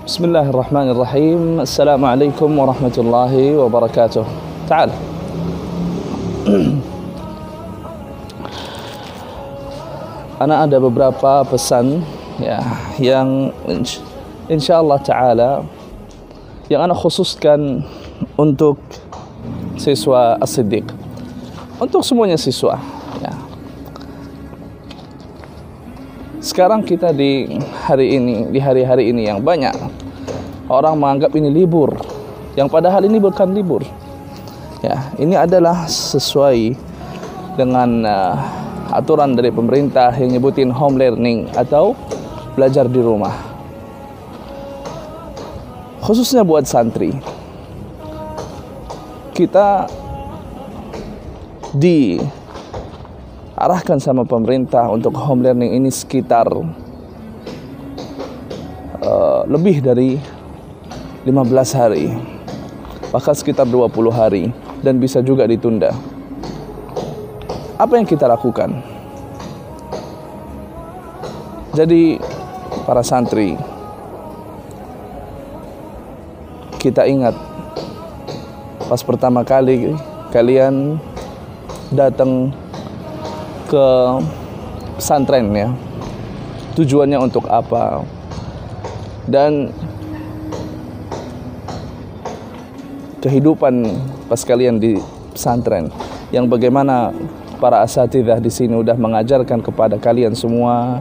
Bismillahirrahmanirrahim. Assalamualaikum warahmatullahi wabarakatuh. Ta'al. Ana ada beberapa pesan ya yang insyaallah taala yang ana khususkan untuk siswa As-Siddiq. Untuk semuanya siswa ya. Sekarang kita di hari-hari ini yang banyak orang menganggap ini libur, yang padahal ini bukan libur. Ya, ini adalah sesuai dengan aturan dari pemerintah yang nyebutin home learning atau belajar di rumah. Khususnya buat santri. Kita diarahkan sama pemerintah untuk home learning ini sekitar lebih dari 15 hari, bahkan sekitar 20 hari, dan bisa juga ditunda. Apa yang kita lakukan? Jadi para santri, kita ingat pas pertama kali kalian datang ke pesantren ya, tujuannya untuk apa, dan kehidupan pas kalian di pesantren, yang bagaimana para asatidzah di sini udah mengajarkan kepada kalian semua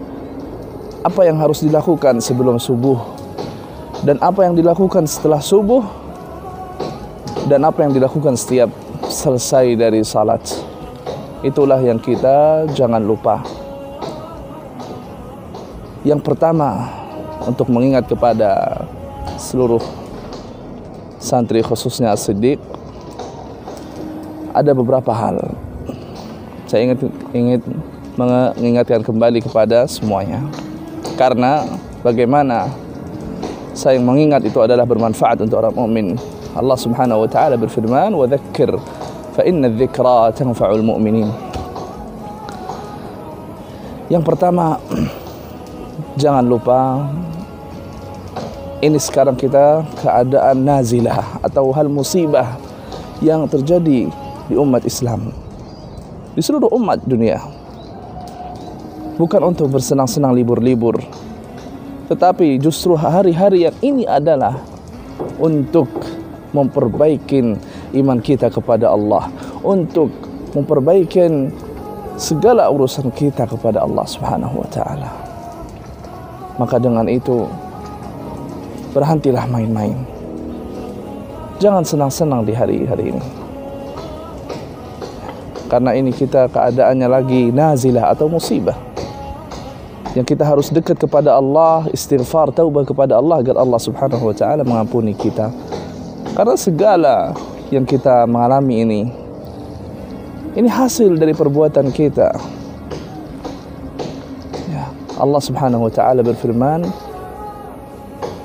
apa yang harus dilakukan sebelum subuh, dan apa yang dilakukan setelah subuh, dan apa yang dilakukan setiap selesai dari salat. Itulah yang kita jangan lupa. Yang pertama, untuk mengingat kepada seluruh santri khususnya As-Siddiq, ada beberapa hal saya ingin mengingatkan kembali kepada semuanya, karena bagaimana saya mengingat itu adalah bermanfaat untuk orang mukmin. Allah Subhanahu wa taala berfirman, "Wa dzakkir fa inna dzikra tanfa'ul mu'minin." Yang pertama, jangan lupa, ini sekarang kita keadaan nazilah atau hal musibah yang terjadi di umat Islam, di seluruh umat dunia. Bukan untuk bersenang-senang libur-libur, tetapi justru hari-hari yang ini adalah untuk memperbaiki iman kita kepada Allah, untuk memperbaiki segala urusan kita kepada Allah Subhanahu wa taala. Maka dengan itu, berhentilah main-main. Jangan senang-senang di hari-hari ini, karena ini kita keadaannya lagi nazilah atau musibah, yang kita harus dekat kepada Allah, istighfar, taubah kepada Allah agar Allah Subhanahu wa taala mengampuni kita. Karena segala yang kita mengalami ini hasil dari perbuatan kita. Ya, Allah Subhanahu wa taala berfirman,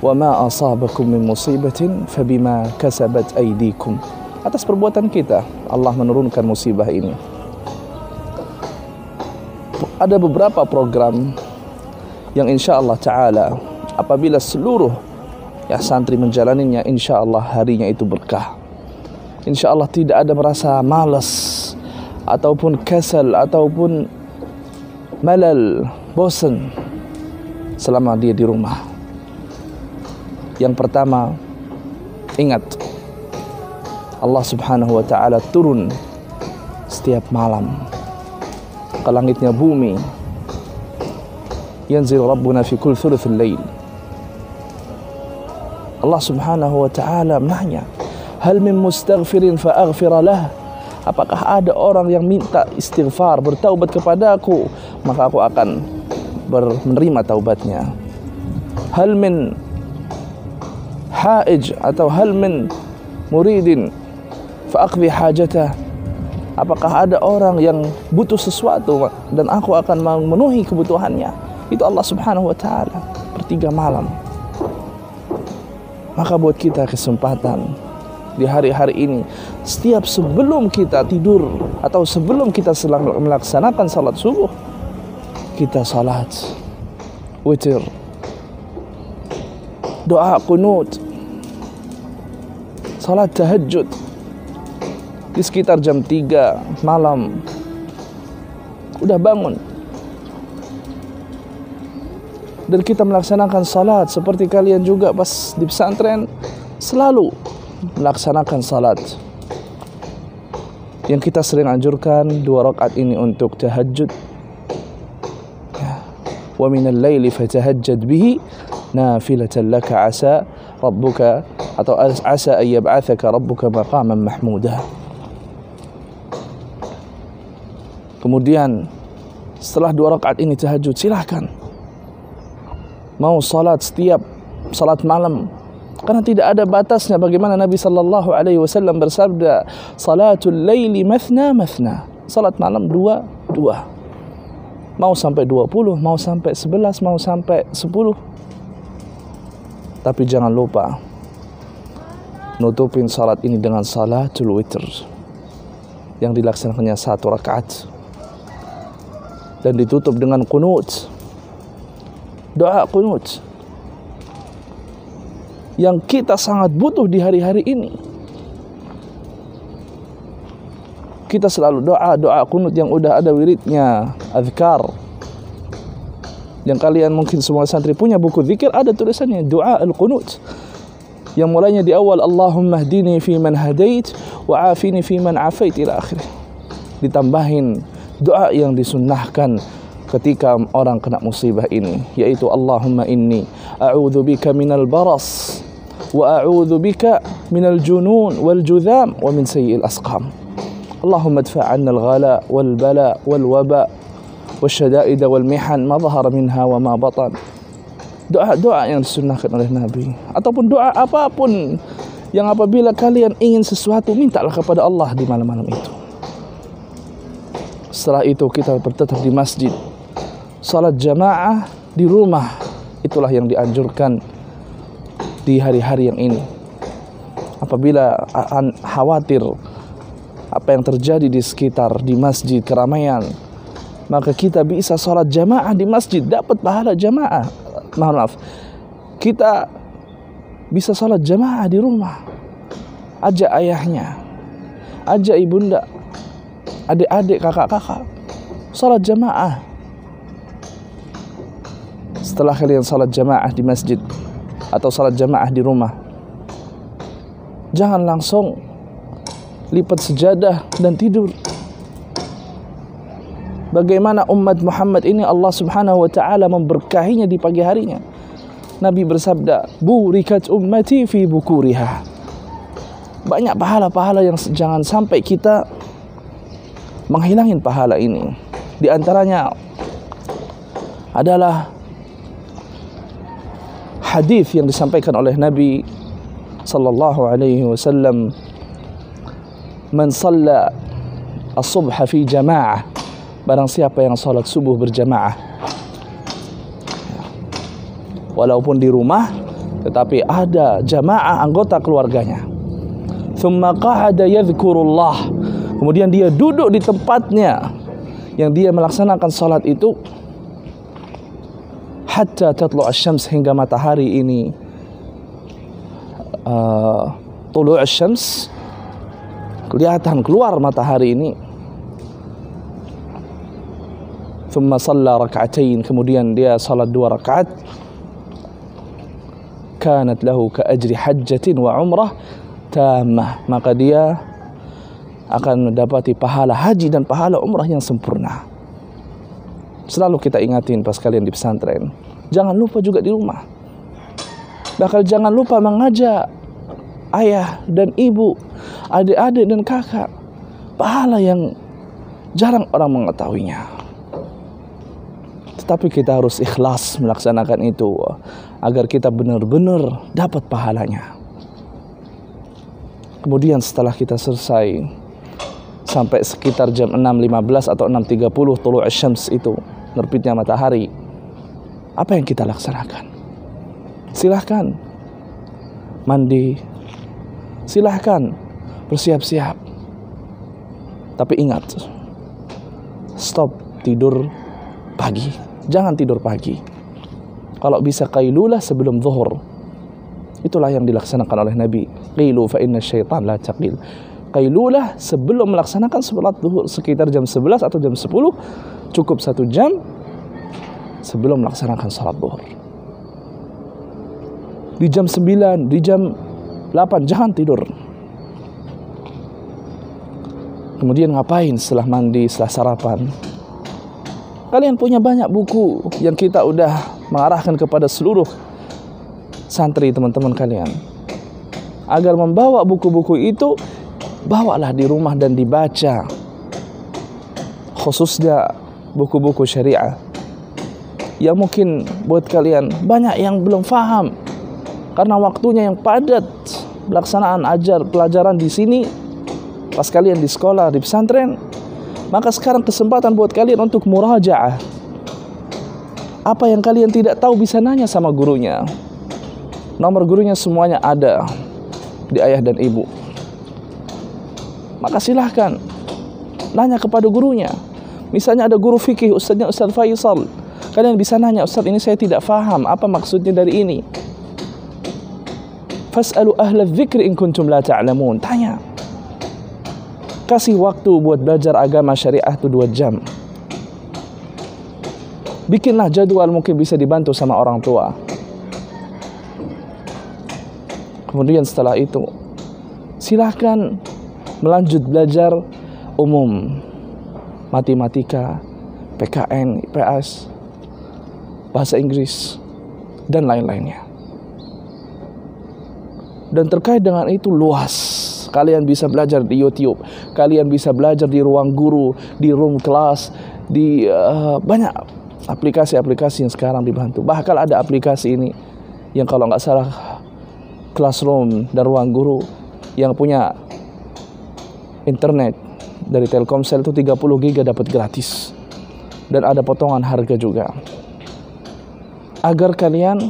"Wa ma asabakum min musibatin fabima kasabat aydikum." Atas perbuatan kita Allah menurunkan musibah ini. Ada beberapa program yang insyaallah taala apabila seluruh santri menjalaninya, insyaallah harinya itu berkah. Insyaallah tidak ada merasa malas ataupun kasal ataupun malal, bosan selama dia di rumah. Yang pertama, ingat Allah Subhanahu wa taala turun setiap malam ke langitnya bumi. Yanzil Rabbuna fi kull thuluthil lail. Allah Subhanahu wa taala menanya, "Hal min mustaghfirin fa aghfira lah?" Apakah ada orang yang minta istighfar, bertaubat kepadaku, maka aku akan menerima taubatnya. Hal min haij atau hal min muridin fa aqdi hajatah. Apakah ada orang yang butuh sesuatu dan aku akan memenuhi kebutuhannya. Itu Allah Subhanahu wa taala per 3 malam. Maka buat kita kesempatan di hari-hari ini, setiap sebelum kita tidur atau sebelum kita melaksanakan salat subuh, kita salat witir doa qunut, salat tahajud di sekitar jam 3 malam udah bangun, dan kita melaksanakan salat seperti kalian juga pas di pesantren selalu melaksanakan salat. Yang kita sering anjurkan 2 rakaat ini untuk tahajud. Wa minal laili fatahajjad bihi nafilatan laka asa rabbuka atau asa ay yab'atsaka rabbuka maqaman mahmuda. Kemudian setelah 2 rakaat ini tahajud, silahkan mau salat setiap salat malam, karena tidak ada batasnya. Bagaimana Nabi sallallahu alaihi wasallam bersabda, salatul laili mathna mathna, salat malam 2 mau sampai 20, mau sampai 11, mau sampai 10. Tapi jangan lupa nutupin salat ini dengan salatul witr yang dilaksanakannya 1 rakaat dan ditutup dengan qunut, doa qunut yang kita sangat butuh di hari-hari ini. Kita selalu doa qunut yang udah ada wiridnya, azkar. Yang kalian mungkin semua santri punya buku zikir, ada tulisannya doa al-qunut. Yang mulainya di awal Allahumma hdini fi man hadait wa afini fi man afait ila akhirih. Ditambahin doa yang disunnahkan ketika orang kena musibah ini, yaitu Allahumma inni a'udzu bika minal baras wa a'udzu bika minal junun wal judham wa min sayyi'il asqam. Allahumma adfa' 'anna al-ghala wal bala wal waba wasyada'id wal mihan ma dhahara minha wa ma batan. Doa-doa yang disunnahkan oleh Nabi, ataupun doa apapun yang apabila kalian ingin sesuatu, mintalah kepada Allah di malam-malam itu. Setelah itu kita bertetap di masjid, salat jamaah di rumah. Itulah yang dianjurkan di hari-hari yang ini. Apabila khawatir apa yang terjadi di sekitar, di masjid, keramaian, maka kita bisa salat jamaah di masjid, dapat pahala jamaah. Maaf, kita bisa salat jamaah di rumah. Ajak ayahnya, ajak ibunda, adik-adik, kakak-kakak, salat jamaah. Setelah kalian salat jamaah di masjid atau salat jamaah di rumah, jangan langsung lipat sejadah dan tidur. Bagaimana umat Muhammad ini Allah Subhanahu wa taala memberkahinya di pagi harinya. Nabi bersabda, "Burikat ummati fi bukuriha." Banyak pahala-pahala yang jangan sampai kita menghilangin pahala ini. Di antaranya adalah hadis yang disampaikan oleh Nabi sallallahu alaihi wasallam, "Man shalla as-subha fi jama'ah." Barang siapa yang salat subuh berjamaah, walaupun di rumah, tetapi ada jamaah anggota keluarganya. Thumma qa'ada yadhkurullah. Kemudian dia duduk di tempatnya yang dia melaksanakan salat itu, hatta tatlu' asy-syams, hingga matahari ini tulu' asy-syams, kelihatan keluar matahari ini. Thumma shalla rak'atain, kemudian dia salat 2 rakaat, kanat lahu ka ajri hajjatin wa umrah tammah, maka dia akan mendapati pahala haji dan pahala umrah yang sempurna. Selalu kita ingatin pas kalian di pesantren, jangan lupa juga di rumah. Bahkan jangan lupa mengajak ayah dan ibu, adik-adik dan kakak, pahala yang jarang orang mengetahuinya. Tetapi kita harus ikhlas melaksanakan itu agar kita benar-benar dapat pahalanya. Kemudian setelah kita selesai sampai sekitar jam 6.15 atau 6.30 tulu' asy-syams itu, nerbitnya matahari, apa yang kita laksanakan? Silahkan mandi, silahkan bersiap-siap, tapi ingat, stop tidur pagi. Jangan tidur pagi. Kalau bisa qailulah sebelum zuhur. Itulah yang dilaksanakan oleh Nabi. Qilu fa inna syaitan la taqil. Qailulah sebelum melaksanakan salat zuhur sekitar jam 11 atau jam 10, cukup 1 jam sebelum melaksanakan salat zuhur. Di jam 9, di jam 8 jangan tidur. Kemudian ngapain setelah mandi, setelah sarapan? Kalian punya banyak buku yang kita udah mengarahkan kepada seluruh santri teman-teman kalian. Agar membawa buku-buku itu, bawalah di rumah dan dibaca. Khususnya buku-buku syariah. Yang mungkin buat kalian banyak yang belum faham. Karena waktunya yang padat. Pelaksanaan pelajaran di sini, pas kalian di sekolah, di pesantren, maka sekarang kesempatan buat kalian untuk murajaah. Apa yang kalian tidak tahu bisa nanya sama gurunya. Nomor gurunya semuanya ada di ayah dan ibu. Maka silahkan nanya kepada gurunya. Misalnya ada guru fikih, ustadznya Ustadz Faisal. Kalian bisa nanya, Ustadz ini saya tidak faham, apa maksudnya dari ini? Fas'alu ahla dzikri in kuntum la ta'lamun. Tanya. Kasih waktu buat belajar agama syariah itu 2 jam. Bikinlah jadwal, mungkin bisa dibantu sama orang tua. Kemudian setelah itu, silahkan melanjut belajar umum. Matematika, PKN, IPS, bahasa Inggris, dan lain-lainnya. Dan terkait dengan itu luas. Kalian bisa belajar di YouTube, kalian bisa belajar di ruang guru, di room kelas, di banyak aplikasi-aplikasi yang sekarang dibantu. Bahkan ada aplikasi ini yang kalau nggak salah Classroom dan ruang guru yang punya internet dari Telkomsel itu 30 GB dapat gratis. Dan ada potongan harga juga. Agar kalian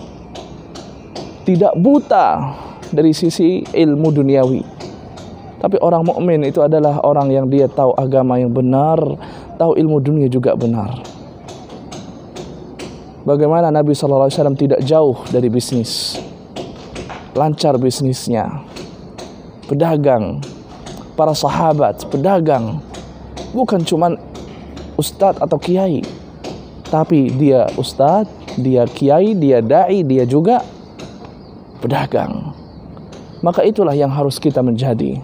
tidak buta dari sisi ilmu duniawi. Tapi orang mukmin itu adalah orang yang dia tahu agama yang benar, tahu ilmu dunia juga benar. Bagaimana Nabi SAW tidak jauh dari bisnis, lancar bisnisnya, pedagang, para sahabat, pedagang, bukan cuma ustadz atau kiai, tapi dia ustadz, dia kiai, dia dai, dia juga pedagang. Maka itulah yang harus kita menjadi.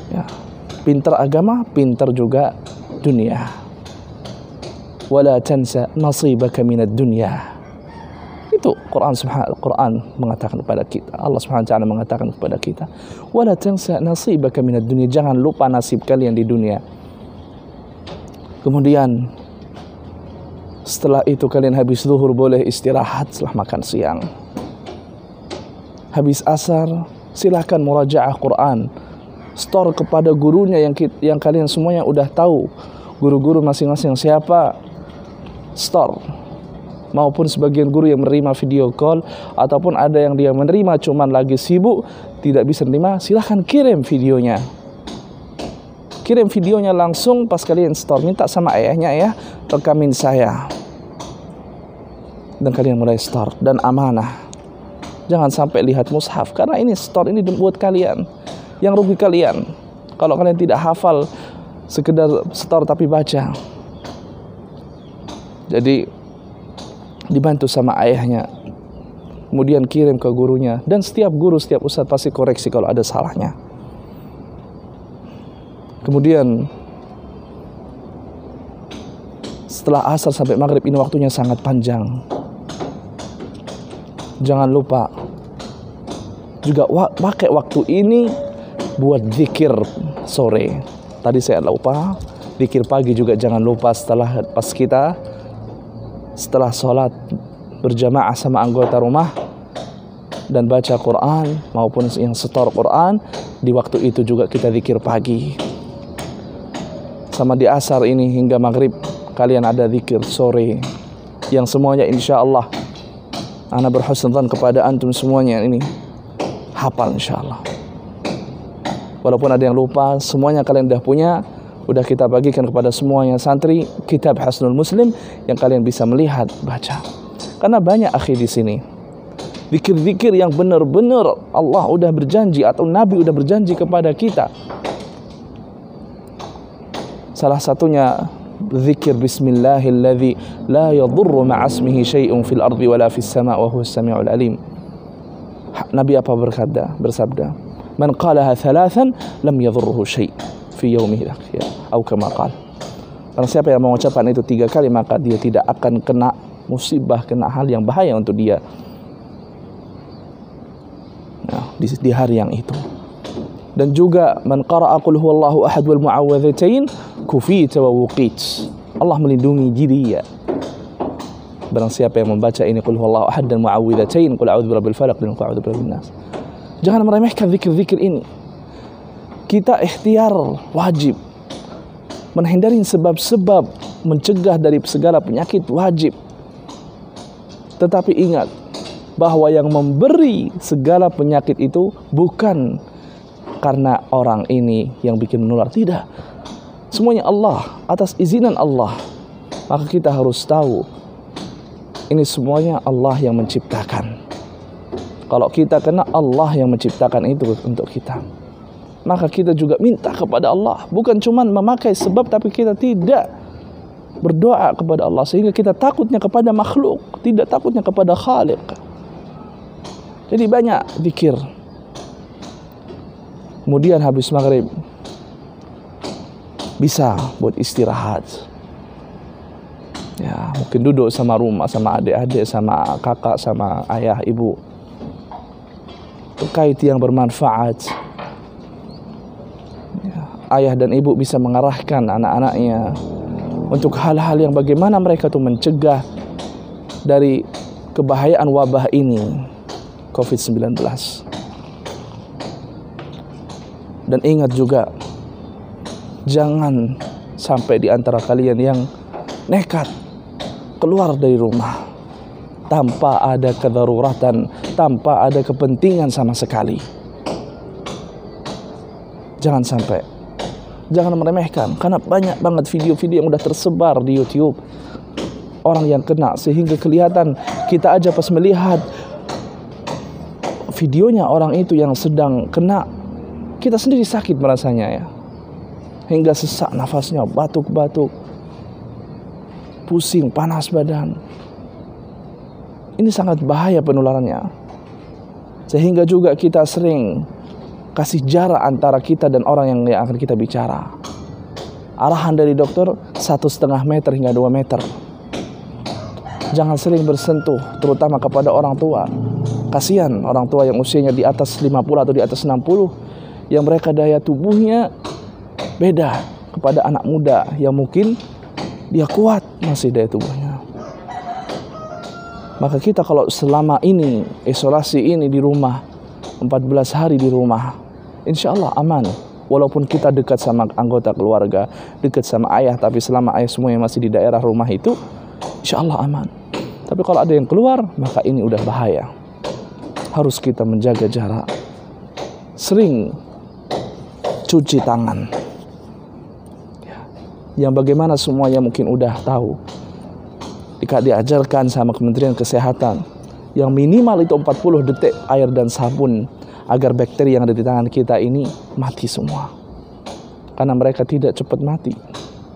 Ya, pintar agama, pintar juga dunia. Wala tansa nasibaka minad dunya. Itu Quran mengatakan kepada kita. Allah Subhanahu wa taala mengatakan kepada kita, wala tansa nasibaka minad dunya. Jangan lupa nasib kalian di dunia. Kemudian setelah itu kalian habis zuhur boleh istirahat setelah makan siang. Habis asar silakan murajaah Quran. Store kepada gurunya yang kalian semuanya udah tahu. Guru-guru masing-masing siapa? Store. Maupun sebagian guru yang menerima video call, ataupun ada yang dia menerima cuman lagi sibuk, tidak bisa menerima, silahkan kirim videonya. Kirim videonya langsung pas kalian store. Minta sama ayahnya, ya, rekamin saya. Dan kalian mulai store. Dan amanah. Jangan sampai lihat mushaf, karena ini store ini buat kalian. Yang rugi kalian kalau kalian tidak hafal, sekedar store tapi baca. Jadi dibantu sama ayahnya, kemudian kirim ke gurunya. Dan setiap guru, setiap ustadz pasti koreksi kalau ada salahnya. Kemudian setelah asar sampai maghrib ini waktunya sangat panjang. Jangan lupa juga pakai waktu ini buat zikir sore. Tadi saya lupa, zikir pagi juga jangan lupa setelah sholat berjamaah sama anggota rumah dan baca Quran maupun yang setor Quran, di waktu itu juga kita zikir pagi. Sama di asar ini hingga maghrib kalian ada zikir sore yang semuanya insya Allah ana berhusnuzan kepada antum semuanya ini hafal insya Allah. Walaupun ada yang lupa, semuanya kalian udah punya, udah kita bagikan kepada semuanya santri kitab Hisnul Muslim yang kalian bisa melihat, baca. Karena banyak akhi di sini Zikir-zikir yang benar-benar Allah udah berjanji atau Nabi udah berjanji kepada kita. Salah satunya zikir bismillahilladzi la yadurru ma'asmihi syai'un fil ardi wala fis sama' wa huwas sami'ul alim. Nabi apa bersabda, man qalaha thalathan lam yadurruhu syai' fi yaumihi al-akhir atau kama qala. Barang siapa yang mengucapkan itu 3 kali, maka dia tidak akan kena musibah, kena hal yang bahaya untuk dia di hari yang itu. Dan juga man qara'a qul huwallahu ahad wal mu'awwadzatain kufita wa wuqit. Allah melindungi dia. Barang siapa yang membaca ini qul huwallahu ahad dan mu'awwadzatain qul a'udzu birabbil falaq dan qul a'udzu birabbin nas. Jangan meremehkan zikir-zikir ini. Kita ikhtiar wajib. Menghindari sebab-sebab mencegah dari segala penyakit wajib. Tetapi ingat bahwa yang memberi segala penyakit itu bukan karena orang ini yang bikin menular, tidak. Semuanya Allah, atas izinan Allah. Maka kita harus tahu ini semuanya Allah yang menciptakan. Kalau kita kena, Allah yang menciptakan itu untuk kita. Maka kita juga minta kepada Allah, bukan cuma memakai sebab, tapi kita tidak berdoa kepada Allah sehingga kita takutnya kepada makhluk, tidak takutnya kepada Khaliq. Jadi banyak zikir. Kemudian habis maghrib bisa buat istirahat. Ya, mungkin duduk sama rumah, sama adik-adik, sama kakak, sama ayah, ibu. Terkait yang bermanfaat. Ya, ayah dan ibu bisa mengarahkan anak-anaknya untuk hal-hal yang bagaimana mereka tuh mencegah dari kebahayaan wabah ini, COVID-19. Dan ingat juga, jangan sampai di antara kalian yang nekat keluar dari rumah tanpa ada kedaruratan, tanpa ada kepentingan sama sekali. Jangan sampai. Jangan meremehkan, karena banyak banget video-video yang udah tersebar di YouTube. Orang yang kena, sehingga kelihatan, kita aja pas melihat videonya orang itu yang sedang kena, kita sendiri sakit merasanya ya. Hingga sesak nafasnya, batuk-batuk, pusing, panas badan. Ini sangat bahaya penularannya. Sehingga juga kita sering kasih jarak antara kita dan orang yang akan kita bicara. Arahan dari dokter 1,5 meter hingga 2 meter. Jangan sering bersentuh, terutama kepada orang tua. Kasihan orang tua yang usianya di atas 50 atau di atas 60, yang mereka daya tubuhnya beda kepada anak muda yang mungkin dia kuat masih daya tubuhnya. Maka kita kalau selama ini isolasi ini di rumah 14 hari di rumah, insya Allah aman. Walaupun kita dekat sama anggota keluarga, dekat sama ayah, tapi selama ayah semuanya masih di daerah rumah itu, insya Allah aman. Tapi kalau ada yang keluar, maka ini udah bahaya. Harus kita menjaga jarak. Sering cuci tangan. Yang bagaimana semuanya mungkin udah tahu. Jika diajarkan sama Kementerian Kesehatan, yang minimal itu 40 detik air dan sabun, agar bakteri yang ada di tangan kita ini mati semua. Karena mereka tidak cepat mati,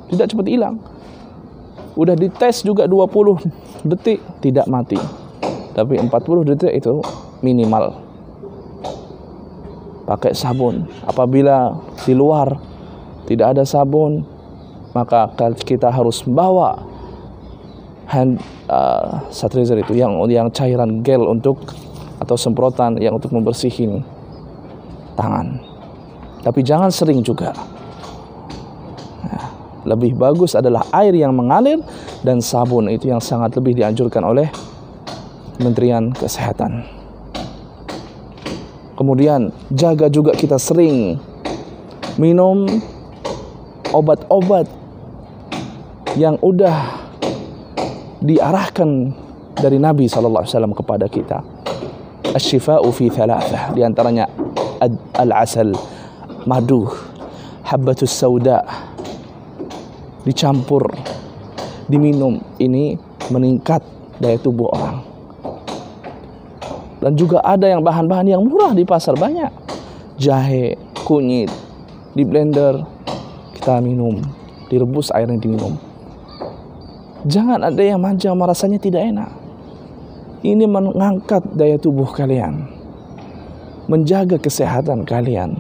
tidak cepat hilang. Udah dites juga 20 detik tidak mati, tapi 40 detik itu minimal. Pakai sabun. Apabila di luar tidak ada sabun, maka kita harus bawa hand sanitizer itu yang cairan gel untuk atau semprotan yang untuk membersihin tangan. Tapi jangan sering juga. Nah, lebih bagus adalah air yang mengalir dan sabun, itu yang sangat lebih dianjurkan oleh Kementerian Kesehatan. Kemudian jaga juga kita sering minum obat-obat yang udah diarahkan dari Nabi SAW kepada kita. Asy-syifa'u fi thalathah, di antaranya al-asal, madu, habbatus sauda, dicampur, diminum. Ini meningkat daya tubuh orang. Dan juga ada yang bahan-bahan yang murah di pasar banyak. Jahe, kunyit, di blender, kita minum, direbus airnya diminum. Jangan ada yang manja merasanya tidak enak. Ini mengangkat daya tubuh kalian, menjaga kesehatan kalian.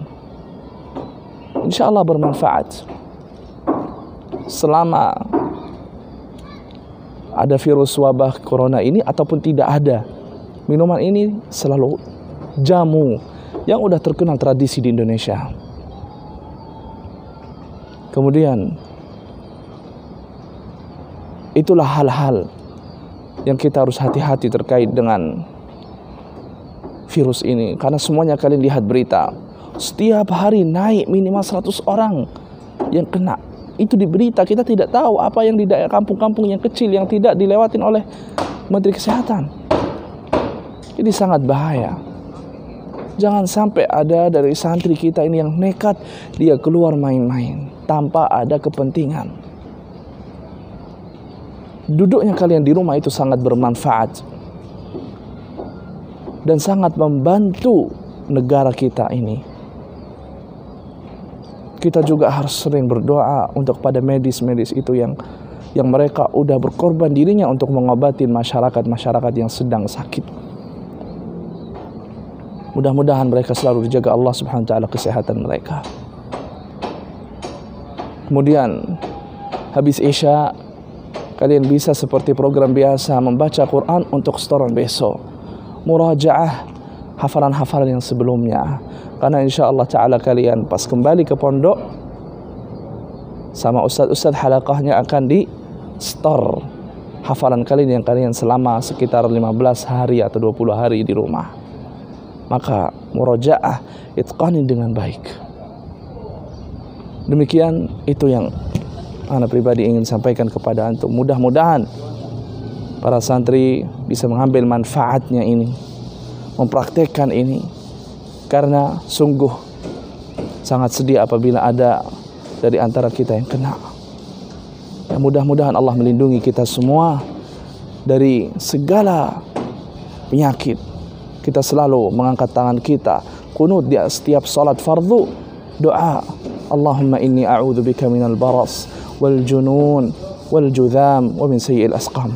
Insya Allah bermanfaat. Selama ada virus wabah corona ini ataupun tidak ada, minuman ini selalu jamu yang udah terkenal tradisi di Indonesia. Kemudian itulah hal-hal yang kita harus hati-hati terkait dengan virus ini. Karena semuanya kalian lihat berita, setiap hari naik minimal 100 orang yang kena. Itu di berita, kita tidak tahu apa yang di daerah kampung-kampung yang kecil yang tidak dilewatin oleh Menteri Kesehatan. Jadi sangat bahaya. Jangan sampai ada dari santri kita ini yang nekat dia keluar main-main tanpa ada kepentingan. Duduknya kalian di rumah itu sangat bermanfaat dan sangat membantu negara kita ini. Kita juga harus sering berdoa untuk pada medis-medis itu yang mereka udah berkorban dirinya untuk mengobati masyarakat yang sedang sakit. Mudah-mudahan mereka selalu dijaga Allah Subhanahu wa taala kesehatan mereka. Kemudian habis Isya kalian bisa seperti program biasa membaca Quran untuk setoran besok. Murajaah hafalan-hafalan yang sebelumnya. Karena insya Allah ta'ala kalian pas kembali ke pondok sama ustaz-ustaz halaqahnya akan di store hafalan kalian yang kalian selama sekitar 15 hari atau 20 hari di rumah. Maka murajaah itqani dengan baik. Demikian itu yang ana pribadi ingin sampaikan kepada antum. Mudah-mudahan para santri bisa mengambil manfaatnya ini, mempraktekkan ini, karena sungguh sangat sedih apabila ada dari antara kita yang kena. Ya, mudah-mudahan Allah melindungi kita semua dari segala penyakit. Kita selalu mengangkat tangan kita kunut di setiap salat fardu, doa Allahumma inni a'udzubika minal baras wal junun wal judham wa min sayyi'il asqam.